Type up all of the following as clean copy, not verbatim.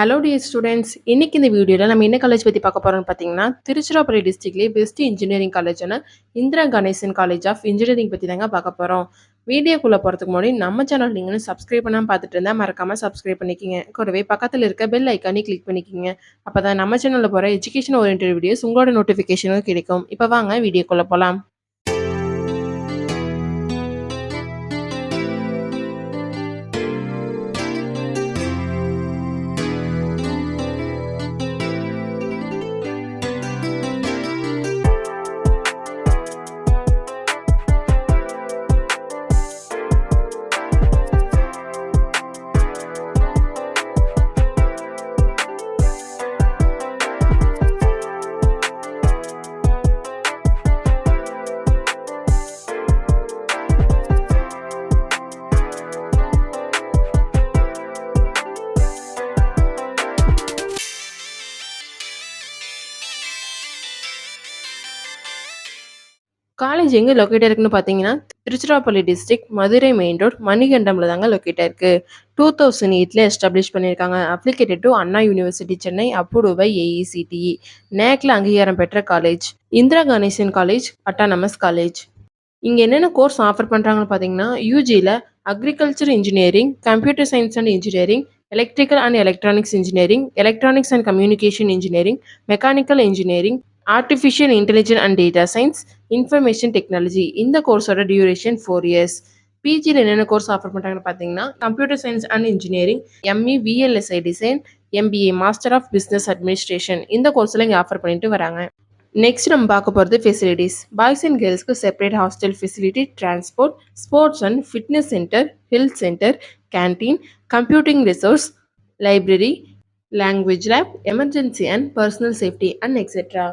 Hello dear students, இன்னைக்கு இந்த வீடியோவில் நம்ம என்ன காலேஜ் பற்றி பார்க்க போகிறோம்னு பார்த்தீங்கன்னா, திருச்சிராப்பள்ளி டிஸ்ட்ரிக்ட்லேயே பெஸ்ட் இன்ஜினியரிங் காலேஜான Indira Ganesan college of engineering பற்றி தாங்க பார்க்க போகிறோம். வீடியோக்குள்ளே போகிறதுக்கு முன்னாடி நம்ம சேனல் நீங்கள் சப்ஸ்கிரைப் பண்ணாமல் பார்த்துட்டு இருந்தால் மறக்காமல் சப்ஸ்கிரைப் பண்ணிக்கிங்க. கூடவே பக்கத்தில் இருக்க பெல் ஐக்கானே கிளிக் பண்ணிக்கிங்க. அப்போ தான் நம்ம சேனலில் போகிற எஜுகேஷன் ஓரியன்டட் வீடியோஸ் உங்களோட நோட்டிஃபிகேஷனும் கிடைக்கும். இப்போ வாங்க வீடியோக்குள்ளே போகலாம். காலேஜ் எங்கே லொக்கேட் இருக்குன்னு பார்த்தீங்கன்னா, Tiruchirappalli district Madurai main road மணிகண்டம்ல தாங்க லொக்கேட் இருக்கு. 2008 எஸ்டாப்ளிஷ் பண்ணியிருக்காங்க. Affiliated to Anna university Chennai, approved by AICTE. நேக்ல அங்கீகாரம் பெற்ற college. Indira Ganesan college autonomous college. இங்கே என்னென்ன கோர்ஸ் ஆஃபர் பண்ணுறாங்கன்னு பார்த்தீங்கன்னா, யூஜியில் agriculture engineering, computer science and engineering, electrical and electronics engineering, electronics and communication engineering, mechanical engineering, artificial intelligence and data science, information technology. இந்த கோர்ஸோட டியூரேஷன் 4 இயர்ஸ். பிஜியில் என்னென்ன course offer பண்ணுறாங்கன்னு பார்த்தீங்கன்னா, computer science and engineering, ME VLSI design, MBA master of business administration. இந்த கோர்ஸ்லாம் இங்கே offer பண்ணிட்டு வராங்க. நெக்ஸ்ட் நம்ம பார்க்க போகிறது ஃபெசிலிட்டிஸ். பாய்ஸ் அண்ட் கேர்ள்ஸ்க்கு separate hostel facility, transport, sports and fitness centre, health centre, canteen, computing resource, library, language lab, emergency and personal safety and etcetera.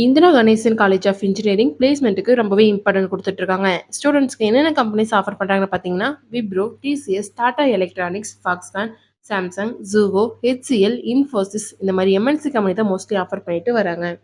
Indira Ganesan college of engineering பிளேஸ்மெண்ட்டுக்கு ரொம்பவே இம்பார்ட்டன்ட் கொடுத்துட்ருக்காங்க. ஸ்டூடெண்ட்ஸ்க்கு என்னென்ன கம்பெனிஸ் ஆஃபர் பண்ணுறாங்கன்னு பார்த்தீங்கன்னா, Wipro, TCS, Tata electronics, Foxconn, Samsung, Zoho, HCL, Infosys இந்த மாதிரி MNC company தான் மோஸ்ட்லி ஆஃபர் பண்ணிட்டு வராங்க.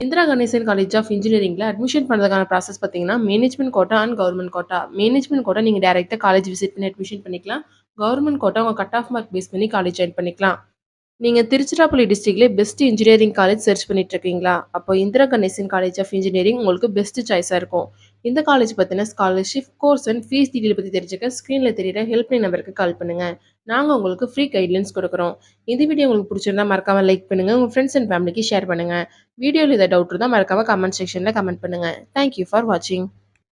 இந்திரா கணேசன் காலேஜ் ஆஃப் இன்ஜினியரிங்கில் அட்மிஷன் பண்ணுறதுக்கான ப்ராசஸ் பார்த்தீங்கன்னா, management quota and government quota. Management quota நீங்கள் டேரெக்டாக காலேஜ் விசிட் பண்ணி அட்மிஷன் பண்ணிக்கலாம். கவர்மெண்ட் கோட்டா உங்கள் கட் ஆஃப் மார்க் பேஸ் பண்ணி காலேஜ் ஜாயின் பண்ணிக்கலாம். நீங்கள் திருச்சிராப்பள்ளி டிஸ்ட்ரிக்ட்லேயே பெஸ்ட் இன்ஜினியரிங் காலேஜ் சர்ச் பண்ணிட்டு இருக்கீங்களா? அப்போ Indira Ganesan college of engineering உங்களுக்கு பெஸ்ட் சாய்ஸாக இருக்கும். இந்த காலேஜ் பற்றின scholarship, course and fees detail பற்றி தெரிஞ்சுக்க ஸ்க்ரீனில் தெரியிற ஹெல்ப்லைன் நம்பருக்கு கால் பண்ணுங்கள். நாங்கள் உங்களுக்கு ஃப்ரீ கைட்லைன்ஸ் கொடுக்குறோம். இந்த வீடியோ உங்களுக்கு பிடிச்சிருந்தா மறக்காமல் லைக் பண்ணுங்கள், உங்கள் ஃப்ரெண்ட்ஸ் அண்ட் ஃபேமிலிக்கு ஷேர் பண்ணுங்கள். வீடியோவில் ஏதாவது டவுட் இருந்தால் மறக்காமல் கமெண்ட் செக்ஷனில் கமெண்ட் பண்ணுங்கள். தேங்க்யூ ஃபார் வாட்சிங்.